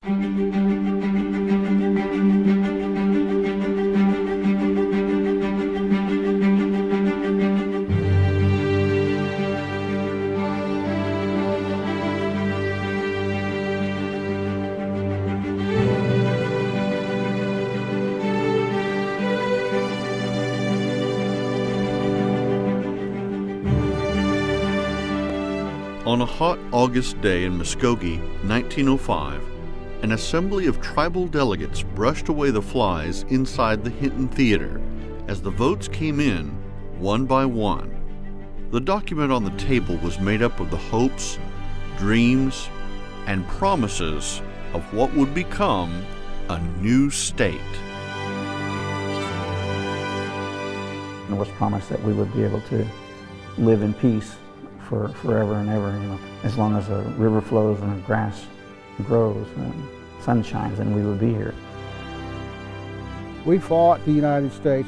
On a hot August day in Muskogee, 1905, an assembly of tribal delegates brushed away the flies inside the Hinton Theater as the votes came in one by one. The document on the table was made up of the hopes, dreams, and promises of what would become a new state. It was promised that we would be able to live in peace for forever and ever, as long as the river flows and the grass grows and sun shines, and we would be here. We fought the United States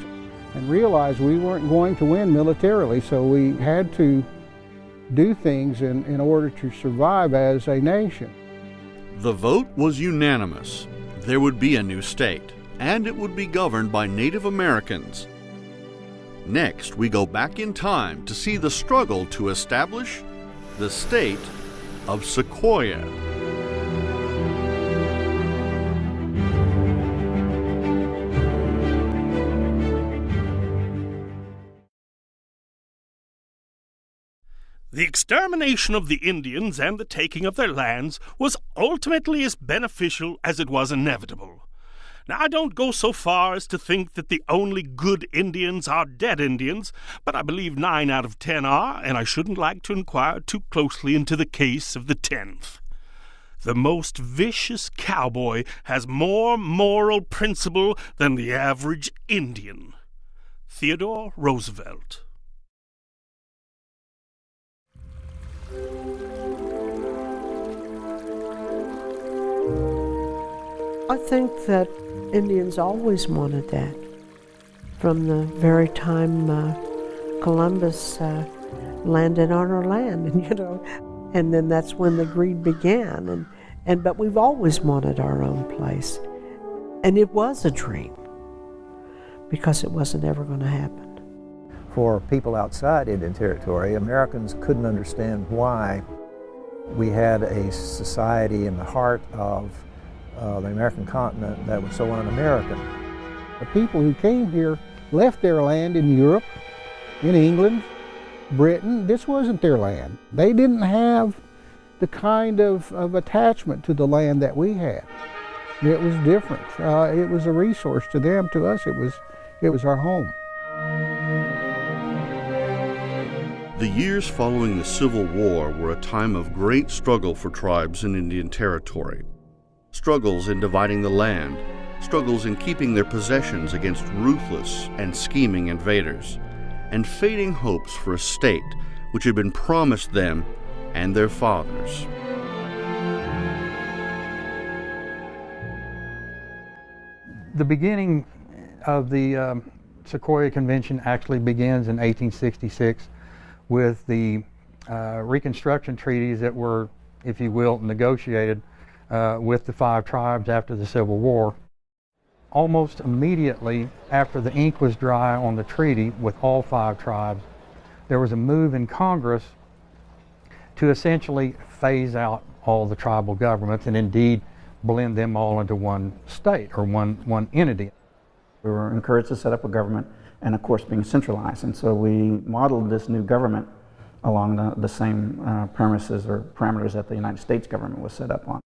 and realized we weren't going to win militarily, so we had to do things in order to survive as a nation. The vote was unanimous. There would be a new state, and it would be governed by Native Americans. Next, we go back in time to see the struggle to establish the state of Sequoyah. The extermination of the Indians and the taking of their lands was ultimately as beneficial as it was inevitable. Now, I don't go so far as to think that the only good Indians are dead Indians, but I believe 9 out of 10 are, and I shouldn't like to inquire too closely into the case of the 10th. The most vicious cowboy has more moral principle than the average Indian. Theodore Roosevelt. I think that Indians always wanted that. From the very time Columbus landed on our land, and then that's when the greed began. But we've always wanted our own place. And it was a dream, because it wasn't ever going to happen. For people outside Indian Territory, Americans couldn't understand why we had a society in the heart of the American continent that was so un-American. The people who came here left their land in Europe, in England, Britain. This wasn't their land. They didn't have the kind of attachment to the land that we had. It was different. It was a resource to them. To us, it was our home. The years following the Civil War were a time of great struggle for tribes in Indian Territory. Struggles in dividing the land, struggles in keeping their possessions against ruthless and scheming invaders, and fading hopes for a state which had been promised them and their fathers. The beginning of the Sequoyah Convention actually begins in 1866 with the Reconstruction treaties that were, if you will, negotiated with the 5 tribes after the Civil War. Almost immediately after the ink was dry on the treaty with all 5 tribes, there was a move in Congress to essentially phase out all the tribal governments and indeed blend them all into one state or one entity. We were encouraged to set up a government and, of course, being centralized. And so we modeled this new government along the same premises or parameters that the United States government was set up on.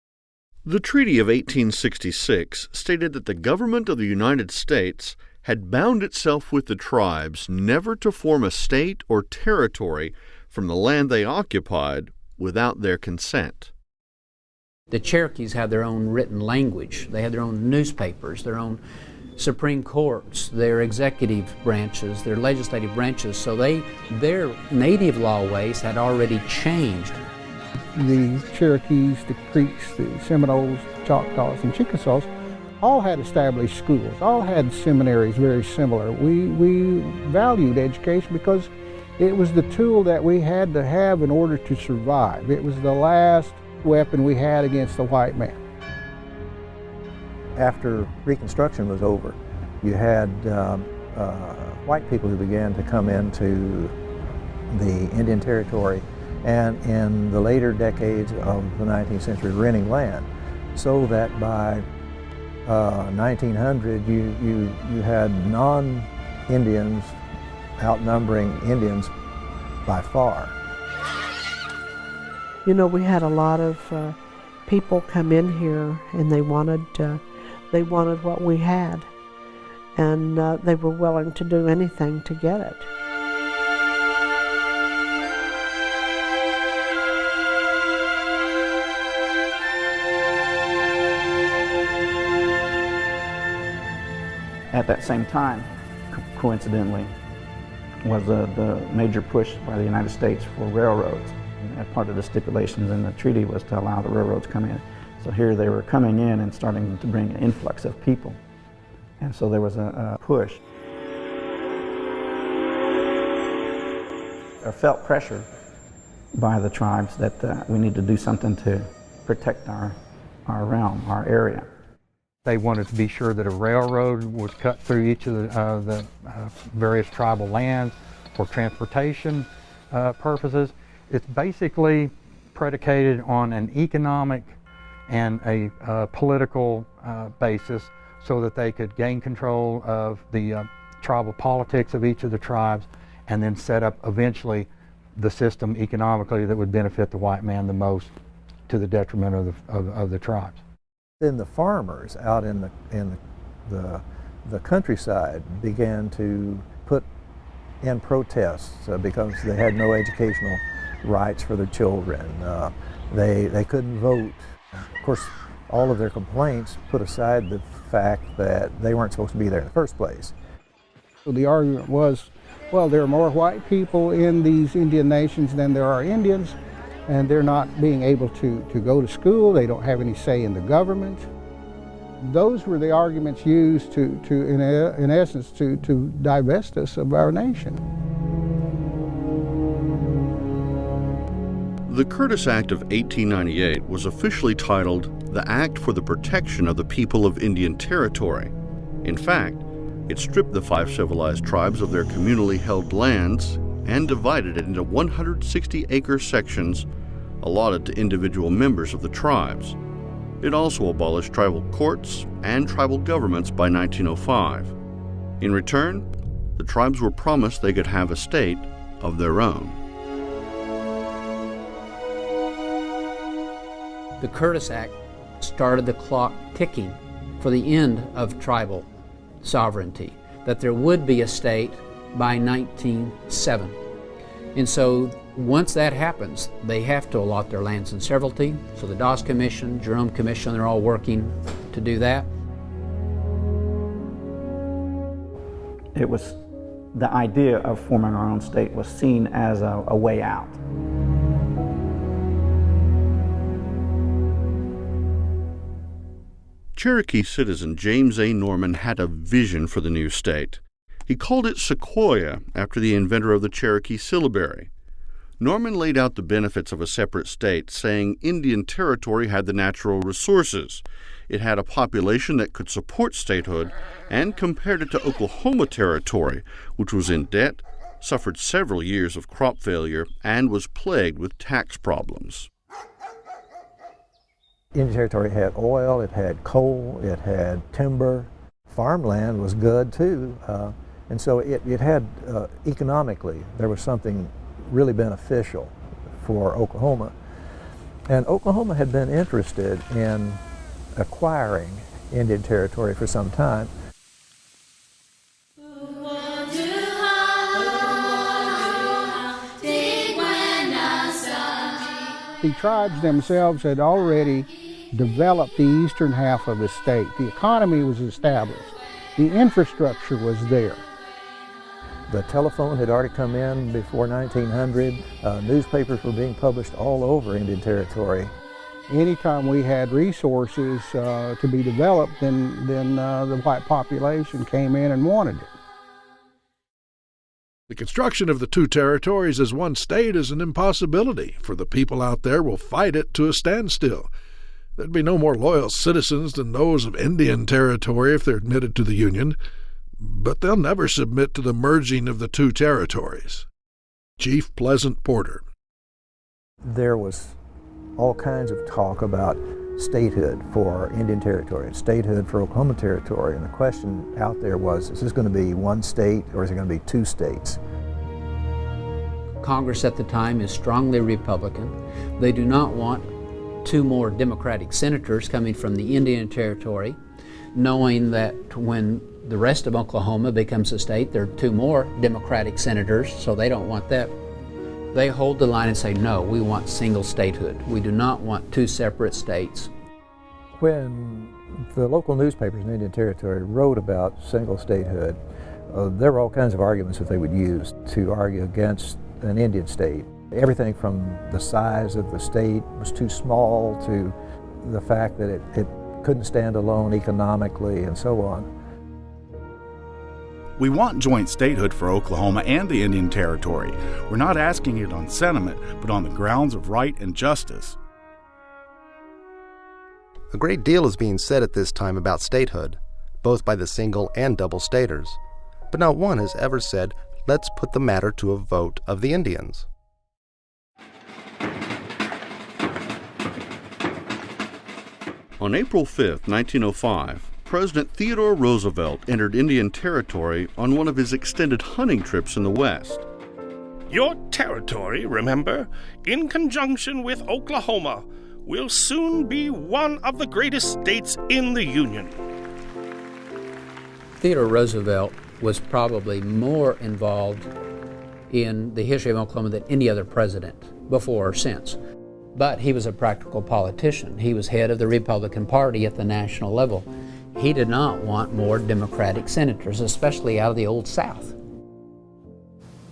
The Treaty of 1866 stated that the government of the United States had bound itself with the tribes never to form a state or territory from the land they occupied without their consent. The Cherokees had their own written language. They had their own newspapers, their own Supreme Courts, their executive branches, their legislative branches. So their native lawways had already changed. The Cherokees, the Creeks, the Seminoles, Choctaws, and Chickasaws all had established schools, all had seminaries very similar. We valued education because it was the tool that we had to have in order to survive. It was the last weapon we had against the white man. After Reconstruction was over, you had white people who began to come into the Indian Territory, and in the later decades of the 19th century renting land, so that by 1900 you had non-Indians outnumbering Indians by far. You know, we had a lot of people come in here, and they wanted what we had, and they were willing to do anything to get it. At that same time, coincidentally, was the major push by the United States for railroads. And part of the stipulations in the treaty was to allow the railroads to come in. So here they were coming in and starting to bring an influx of people. And so there was a push. I felt pressure by the tribes that we need to do something to protect our realm, our area. They wanted to be sure that a railroad was cut through each of the various tribal lands for transportation purposes. It's basically predicated on an economic and a political basis so that they could gain control of the tribal politics of each of the tribes and then set up eventually the system economically that would benefit the white man the most to the detriment of the tribes. Then the farmers out in the countryside began to put in protests because they had no educational rights for their children. They couldn't vote. Of course, all of their complaints put aside the fact that they weren't supposed to be there in the first place. So the argument was, well, there are more white people in these Indian nations than there are Indians, and they're not being able to go to school. They don't have any say in the government. Those were the arguments used in essence, to divest us of our nation. The Curtis Act of 1898 was officially titled the Act for the Protection of the People of Indian Territory. In fact, it stripped the 5 civilized tribes of their communally held lands and divided it into 160-acre sections allotted to individual members of the tribes. It also abolished tribal courts and tribal governments by 1905. In return, the tribes were promised they could have a state of their own. The Curtis Act started the clock ticking for the end of tribal sovereignty, that there would be a state by 1907. And so once that happens, they have to allot their lands in severalty. So the Dawes Commission, Jerome Commission, they're all working to do that. It was the idea of forming our own state was seen as a way out. Cherokee citizen James A. Norman had a vision for the new state. He called it Sequoyah after the inventor of the Cherokee syllabary. Norman laid out the benefits of a separate state, saying Indian Territory had the natural resources. It had a population that could support statehood, and compared it to Oklahoma Territory, which was in debt, suffered several years of crop failure, and was plagued with tax problems. Indian Territory had oil, it had coal, it had timber. Farmland was good too, and so it had, economically, there was something really beneficial for Oklahoma. And Oklahoma had been interested in acquiring Indian Territory for some time. The tribes themselves had already developed the eastern half of the state. The economy was established. The infrastructure was there. The telephone had already come in before 1900. Newspapers were being published all over Indian Territory. Anytime we had resources to be developed, then the white population came in and wanted it. The construction of the two territories as one state is an impossibility, for the people out there will fight it to a standstill. There'd be no more loyal citizens than those of Indian Territory if they're admitted to the Union, but they'll never submit to the merging of the two territories. Chief Pleasant Porter. There was all kinds of talk about statehood for Indian Territory and statehood for Oklahoma Territory, and the question out there was, is this going to be one state or is it going to be two states? Congress at the time is strongly Republican. They do not want two more Democratic senators coming from the Indian Territory, knowing that when the rest of Oklahoma becomes a state, there are two more Democratic senators, so they don't want that. They hold the line and say, no, we want single statehood. We do not want two separate states. When the local newspapers in Indian Territory wrote about single statehood, there were all kinds of arguments that they would use to argue against an Indian state. Everything from the size of the state was too small to the fact that it couldn't stand alone economically and so on. We want joint statehood for Oklahoma and the Indian Territory. We're not asking it on sentiment, but on the grounds of right and justice. A great deal is being said at this time about statehood, both by the single and double staters, but not one has ever said, let's put the matter to a vote of the Indians. On April 5, 1905, President Theodore Roosevelt entered Indian Territory on one of his extended hunting trips in the West. Your territory, remember, in conjunction with Oklahoma, will soon be one of the greatest states in the Union. Theodore Roosevelt was probably more involved in the history of Oklahoma than any other president, before or since. But he was a practical politician. He was head of the Republican Party at the national level. He did not want more Democratic senators, especially out of the Old South.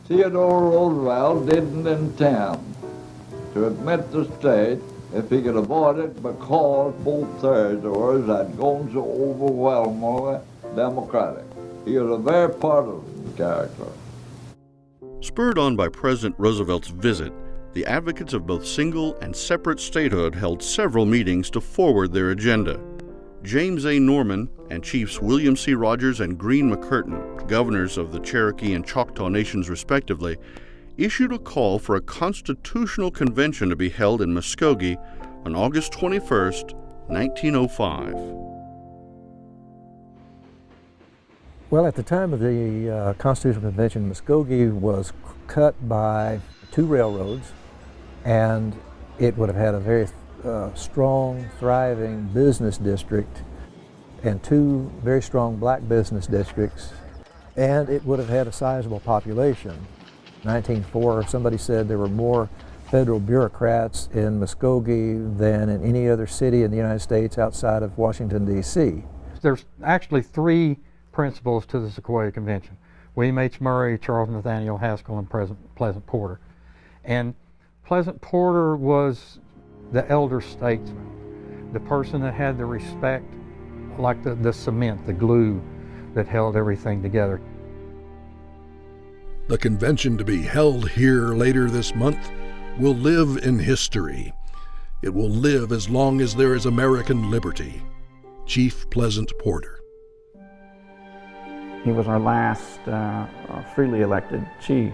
Theodore Roosevelt didn't intend to admit the state if he could avoid it because both territories had grown so overwhelmingly Democratic. He was a very partisan character. Spurred on by President Roosevelt's visit, the advocates of both single and separate statehood held several meetings to forward their agenda. James A. Norman and Chiefs William C. Rogers and Green McCurtain, governors of the Cherokee and Choctaw nations respectively, issued a call for a constitutional convention to be held in Muskogee on August 21, 1905. Well, at the time of the Constitutional Convention, Muskogee was cut by two railroads, and it would have had a very strong, thriving business district and two very strong black business districts, and it would have had a sizable population. 1904, somebody said there were more federal bureaucrats in Muskogee than in any other city in the United States outside of Washington, D.C. There's actually three principles to the Sequoyah Convention: William H. Murray, Charles Nathaniel Haskell, and Pleasant Porter. And Pleasant Porter was the elder statesman, the person that had the respect, like the cement, the glue that held everything together. The convention to be held here later this month will live in history. It will live as long as there is American liberty. Chief Pleasant Porter. He was our last freely elected chief.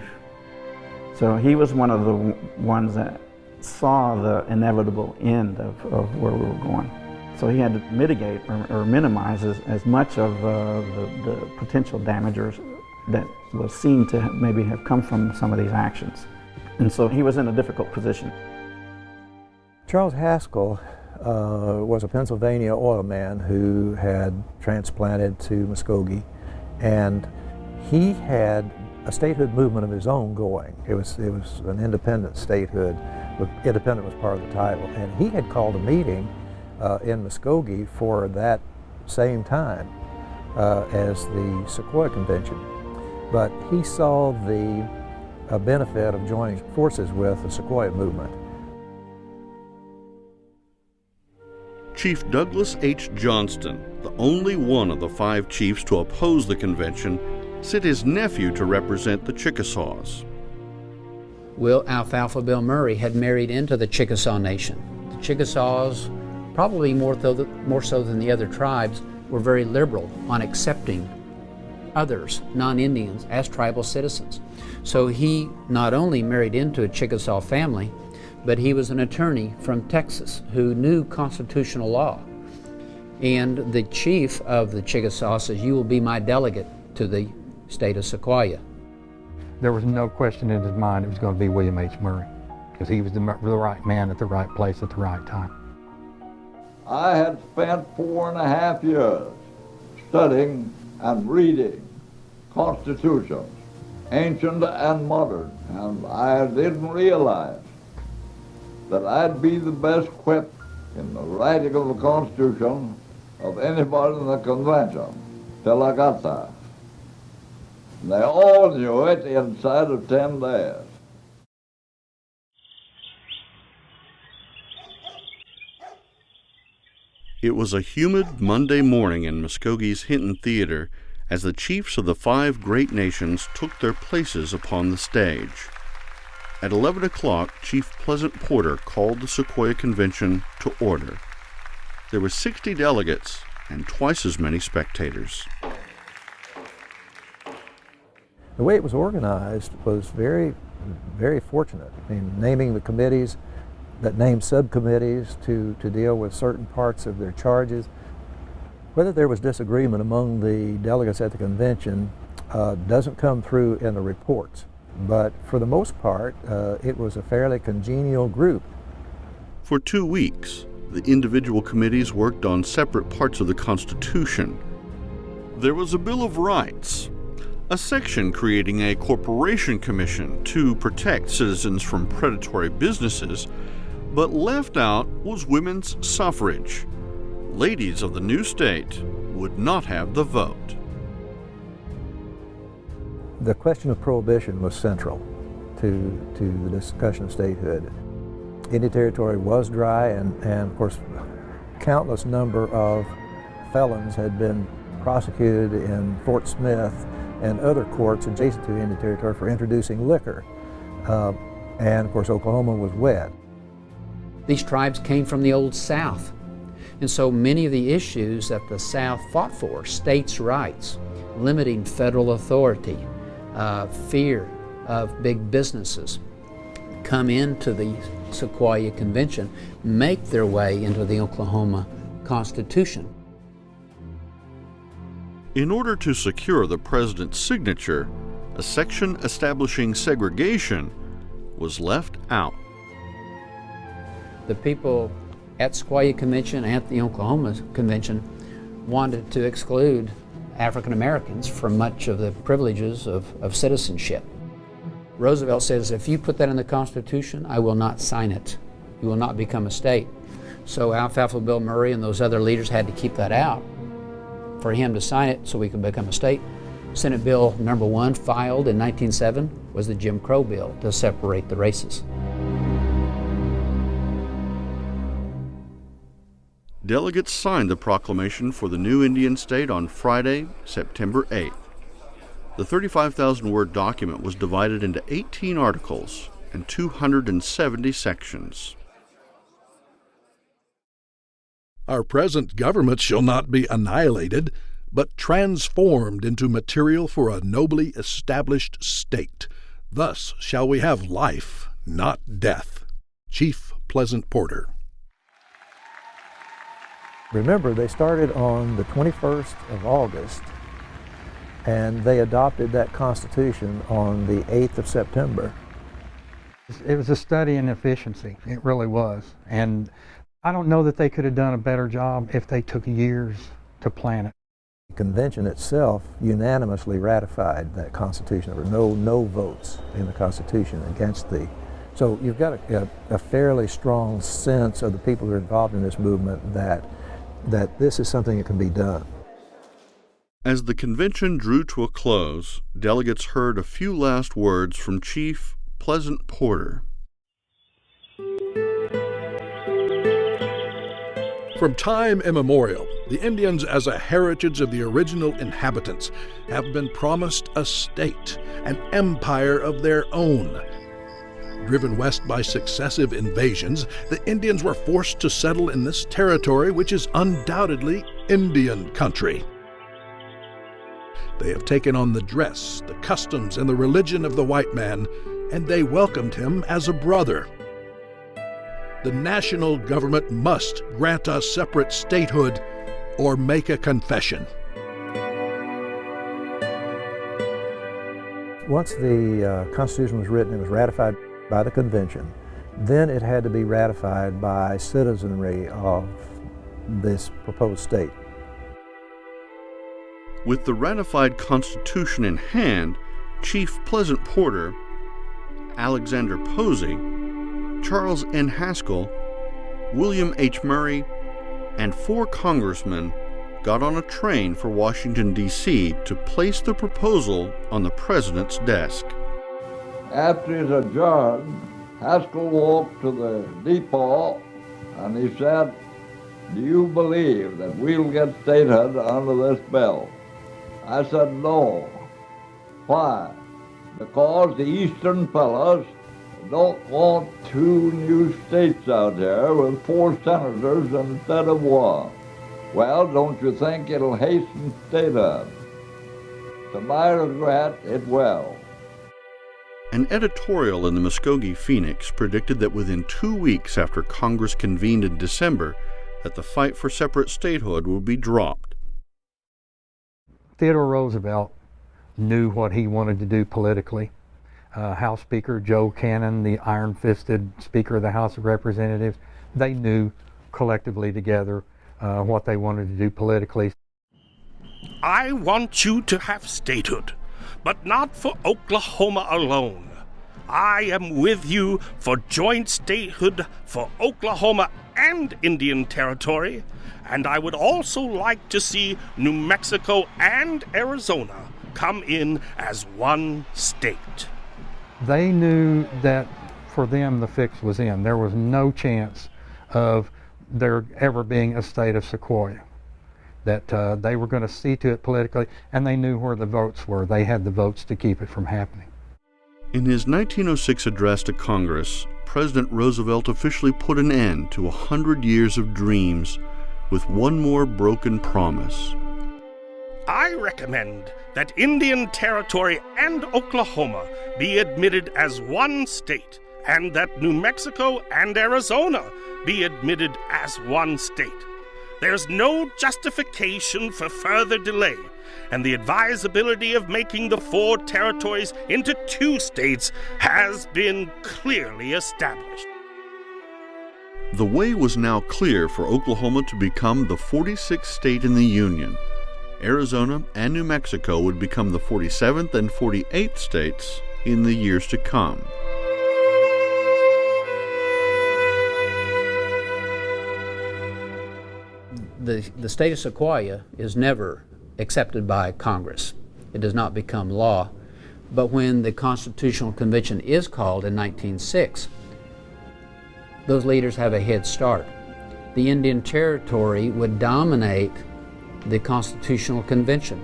So he was one of the ones that saw the inevitable end of where we were going. So he had to mitigate or minimize as much of the potential damagers that was seen to maybe have come from some of these actions. And so he was in a difficult position. Charles Haskell was a Pennsylvania oil man who had transplanted to Muskogee, and he had a statehood movement of his own going. It was an independent statehood. Independent was part of the title, and he had called a meeting in Muskogee for that same time as the Sequoyah Convention. But he saw the benefit of joining forces with the Sequoyah movement. Chief Douglas H. Johnston, the only one of the 5 chiefs to oppose the convention, sent his nephew to represent the Chickasaws. Alfalfa Bill Murray had married into the Chickasaw Nation. The Chickasaws probably more so than the other tribes, were very liberal on accepting others, non-Indians, as tribal citizens. So he not only married into a Chickasaw family, but he was an attorney from Texas who knew constitutional law. And the chief of the Chickasaw says, "You will be my delegate to the state of Sequoyah." There was no question in his mind it was going to be William H. Murray, because he was the right man at the right place at the right time. I had spent 4.5 years studying and reading constitutions, ancient and modern, and I didn't realize that I'd be the best equipped in the writing of the Constitution of anybody in the convention till I got there. They all knew it inside of 10 days. It was a humid Monday morning in Muskogee's Hinton Theater as the chiefs of the 5 great nations took their places upon the stage. At 11 o'clock, Chief Pleasant Porter called the Sequoyah Convention to order. There were 60 delegates and twice as many spectators. The way it was organized was very, very fortunate. I mean, naming the committees that named subcommittees to deal with certain parts of their charges. Whether there was disagreement among the delegates at the convention doesn't come through in the reports, but for the most part, it was a fairly congenial group. For 2 weeks, the individual committees worked on separate parts of the Constitution. There was a Bill of Rights, a section creating a corporation commission to protect citizens from predatory businesses, but left out was women's suffrage. Ladies of the new state would not have the vote. The question of prohibition was central to the discussion of statehood. Indian Territory was dry, and of course, countless number of felons had been prosecuted in Fort Smith and other courts adjacent to Indian Territory for introducing liquor. And of course, Oklahoma was wet. These tribes came from the Old South, and so many of the issues that the South fought for, states' rights, limiting federal authority, fear of big businesses, come into the Sequoyah Convention, make their way into the Oklahoma Constitution. In order to secure the president's signature, a section establishing segregation was left out. The people at Sequoyah Convention and at the Oklahoma Convention wanted to exclude African Americans from much of the privileges of citizenship. Roosevelt says, if you put that in the Constitution, I will not sign it. You will not become a state. So Alfalfa Bill Murray and those other leaders had to keep that out for him to sign it so we could become a state. Senate Bill number 1 filed in 1907 was the Jim Crow bill to separate the races. Delegates signed the proclamation for the new Indian state on Friday, September 8th. The 35,000-word document was divided into 18 articles and 270 sections. Our present government shall not be annihilated, but transformed into material for a nobly established state. Thus shall we have life, not death. Chief Pleasant Porter. Remember, they started on the 21st of August, and they adopted that Constitution on the 8th of September. It was a study in efficiency. It really was. And I don't know that they could have done a better job if they took years to plan it. The convention itself unanimously ratified that Constitution. There were no votes in the Constitution against the. So you've got a fairly strong sense of the people who are involved in this movement that this is something that can be done. As the convention drew to a close, delegates heard a few last words from Chief Pleasant Porter. From time immemorial, the Indians, as a heritage of the original inhabitants, have been promised a state, an empire of their own. Driven west by successive invasions, the Indians were forced to settle in this territory, which is undoubtedly Indian country. They have taken on the dress, the customs, and the religion of the white man, and they welcomed him as a brother. The national government must grant us separate statehood or make a confession. Once the Constitution was written, it was ratified by the convention. Then it had to be ratified by citizenry of this proposed state. With the ratified Constitution in hand, Chief Pleasant Porter, Alexander Posey, Charles N. Haskell, William H. Murray, and 4 congressmen got on a train for Washington, D.C. to place the proposal on the president's desk. After he's adjourned, Haskell walked to the depot and he said, "Do you believe that we'll get statehood under this bill?" I said, "No." Why? Because the eastern fellows don't want 2 new states out there with 4 senators instead of 1. Well, don't you think it'll hasten statehood? To my regret, it will. An editorial in the Muskogee Phoenix predicted that within 2 weeks after Congress convened in December, that the fight for separate statehood would be dropped. Theodore Roosevelt knew what he wanted to do politically. House Speaker Joe Cannon, the iron-fisted Speaker of the House of Representatives, they knew collectively together what they wanted to do politically. I want you to have statehood, but not for Oklahoma alone. I am with you for joint statehood for Oklahoma and Indian Territory, and I would also like to see New Mexico and Arizona come in as one state. They knew that for them the fix was in. There was no chance of there ever being a state of Sequoyah. That they were going to see to it politically, and they knew where the votes were. They had the votes to keep it from happening. In his 1906 address to Congress, President Roosevelt officially put an end to 100 years of dreams with one more broken promise. I recommend that Indian Territory and Oklahoma be admitted as one state, and that New Mexico and Arizona be admitted as one state. There's no justification for further delay, and the advisability of making the 4 territories into 2 states has been clearly established. The way was now clear for Oklahoma to become the 46th state in the Union. Arizona and New Mexico would become the 47th and 48th states in the years to come. The state of Sequoyah is never accepted by Congress. It does not become law. But when the Constitutional Convention is called in 1906, those leaders have a head start. The Indian Territory would dominate the Constitutional Convention.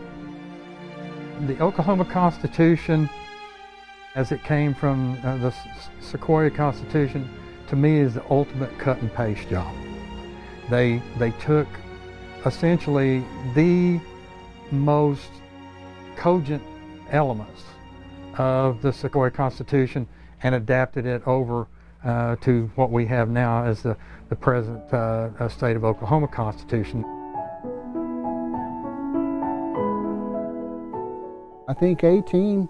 The Oklahoma Constitution, as it came from the Sequoyah Constitution, to me is the ultimate cut and paste job. They took essentially the most cogent elements of the Sequoyah Constitution and adapted it over to what we have now as the present state of Oklahoma Constitution. I think 18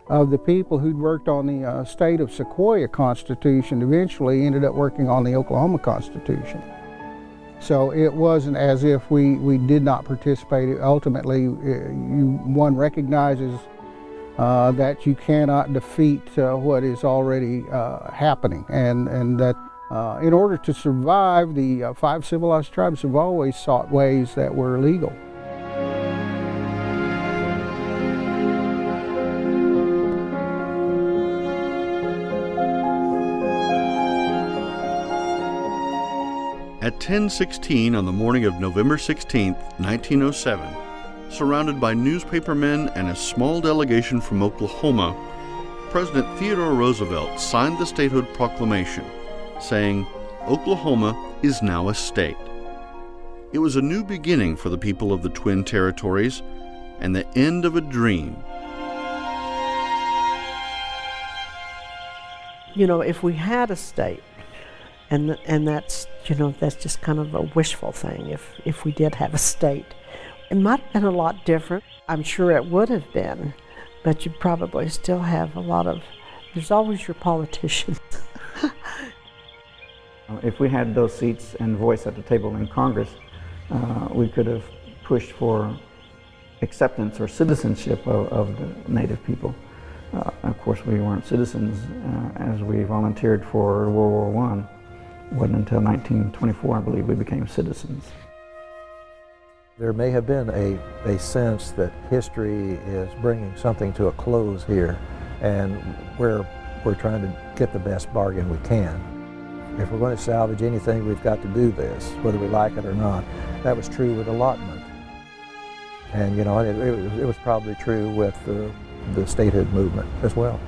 of the people who'd worked on the state of Sequoyah Constitution eventually ended up working on the Oklahoma Constitution. So it wasn't as if we did not participate. Ultimately, one recognizes that you cannot defeat what is already happening, and that in order to survive, the 5 civilized tribes have always sought ways that were legal. At 10:16 on the morning of November 16, 1907, surrounded by newspapermen and a small delegation from Oklahoma, President Theodore Roosevelt signed the statehood proclamation, saying, "Oklahoma is now a state." It was a new beginning for the people of the Twin Territories and the end of a dream. You know, if we had a state, and that's, you know, that's just kind of a wishful thing, if we did have a state, it might have been a lot different. I'm sure it would have been, but you'd probably still have a lot of, there's always your politicians. If we had those seats and voice at the table in Congress, we could have pushed for acceptance or citizenship of the Native people. Of course, we weren't citizens as we volunteered for World War I. It wasn't until 1924, I believe, we became citizens. There may have been a sense that history is bringing something to a close here, and we're trying to get the best bargain we can. If we're going to salvage anything, we've got to do this, whether we like it or not. That was true with allotment. And, you know, it was probably true with the statehood movement as well.